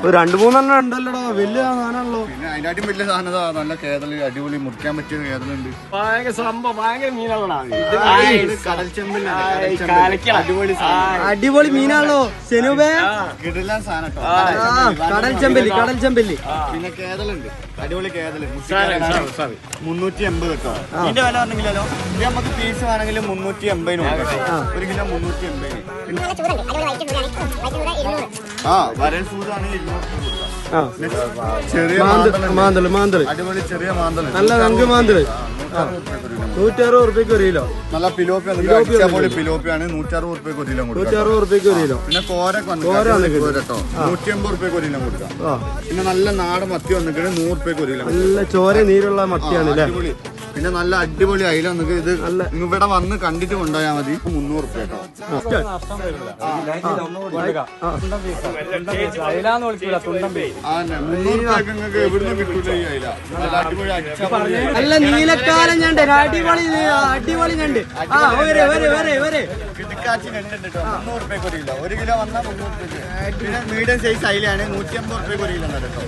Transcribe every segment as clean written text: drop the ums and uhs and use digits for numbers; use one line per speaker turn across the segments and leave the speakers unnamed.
ഒരു 2-3 ഉണ്ടല്ലോടാ, വലിയ സാധനമാണല്ലോ.
പിന്നെ അതിനായിട്ടും വലിയ സാധനം നല്ല കേതല്, അടിപൊളി മുറിക്കാൻ പറ്റിയ കേതലുണ്ട്.
അടിപൊളി മീനാണല്ലോ സെനൂബേ.
കിടിലൻ സാധനം
കടൽ ചെമ്പല്ലി, കടൽ ചെമ്പല്ലി.
പിന്നെ കേതലുണ്ട്, അടിപൊളി കേതല് 380 കേട്ടോ. ഇതിന്റെ വില പറഞ്ഞെങ്കിലോ ഇത് നമുക്ക് പീസ് വേണമെങ്കിൽ 380 1 കിലോ 380. വരൽ സൂദാണ് 200. ചെറിയ
മാന്തള്, മാന്തള്
അടിപൊളി ചെറിയ മാന്തള്,
നല്ല നങ്ക് മാന്തള് 160 റുപ്യക്ക് ഒരു കിലോ.
നല്ല പിലോപ്പിയാണ്, പിലോപ്പിയാണ് 160 റുപ്യക്ക് ഒരു കിലോ.
160 റുപ്യക്ക് ഒരു കിലോ.
പിന്നെ കോരൊക്കെ കേട്ടോ 180 റുപ്യക്ക് ഒരു കിലോ കൊടുക്കാം. പിന്നെ നല്ല നാടൻ മത്തി വന്നിട്ട് 100 റുപ്യക്ക് ഒരു കിലോ.
നല്ല ചോര നീരുള്ള മത്തിയാണ്.
പിന്നെ നല്ല അടിപൊളി അയില വന്നിട്ട് ഇത് ഇവിടെ വന്ന് കണ്ടിട്ട് കൊണ്ടുപോയാൽ മതി. 300 റുപ്യ കേട്ടോ. 300 റുപ്യക്ക് നിങ്ങൾക്ക് എവിടുന്ന് കിട്ടൂല ഈ അയില. നല്ല അടിപൊളി
നല്ല നീലക്കാലം ഞണ്ട്, അടിപൊളി അടിപൊളി ഞണ്ട്.
കിടക്കാച്ചി ഞണ്ടുണ്ട് കേട്ടോ. 300 റുപ്യക്ക് ഒരു കിലോ. 1 കിലോ വന്നാൽ 300 റുപ്യക്ക്. പിന്നെ മീഡിയം സൈസ് അയിലാണ് 180 റുപ്യക്ക് ഒരു കിലോ കേട്ടോ.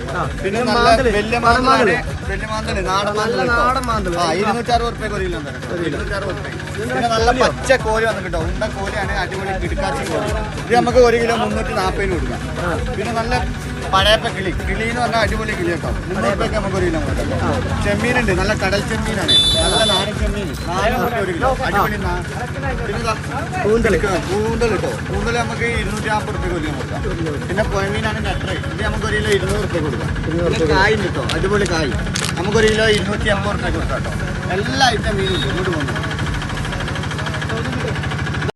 പിന്നെ നല്ല വലിയ മാന്തല്, നാടൻ മാന്തല് 260 റുപ്യക്ക് ഒരു കിലോ കേട്ടോ. 260 റുപ്യ. പിന്നെ നല്ല പച്ച കോഴി വന്നു കേട്ടോ. ഉണ്ട കോഴിയാണ്, അടിപൊളി കിടക്കാച്ചി കോഴി. ഇത് നമുക്ക് 1 കിലോ 340 കൊടുക്കാം. പിന്നെ നല്ല പഴയപ്പ കിളി എന്ന് പറഞ്ഞാൽ അടിപൊളി കിളി കേട്ടോ. 300 റുപ്യക്ക് നമുക്ക് 1 കിലോ കൊടുക്കാം. ചെമ്മീനുണ്ട്, നല്ല കടൽ ചെമ്മീനാണ്, നല്ല നാടൻ ചെമ്മീൻ 400 റുപ്യ 1 കിലോ. അടിപൊളി. പിന്നെ കൂന്തൽ കേട്ടോ. കൂന്തൽ നമുക്ക് 240 റുപ്യക്ക് 1 കിലോ കൊടുക്കാം. പിന്നെ പൊയമീനാണ് നട്ടറ. ഇത് നമുക്ക് 1 കിലോ 200 റുപ്യ കൊടുക്കാം. പിന്നെ കായുണ്ട് കേട്ടോ, അടിപൊളി കായ് നമുക്ക് 1 കിലോ 280 റുപ്യക്ക് കൊടുക്കാം കേട്ടോ. എല്ലാ ഐറ്റം മീനുണ്ട്. ഇങ്ങോട്ട് പോകുന്നു.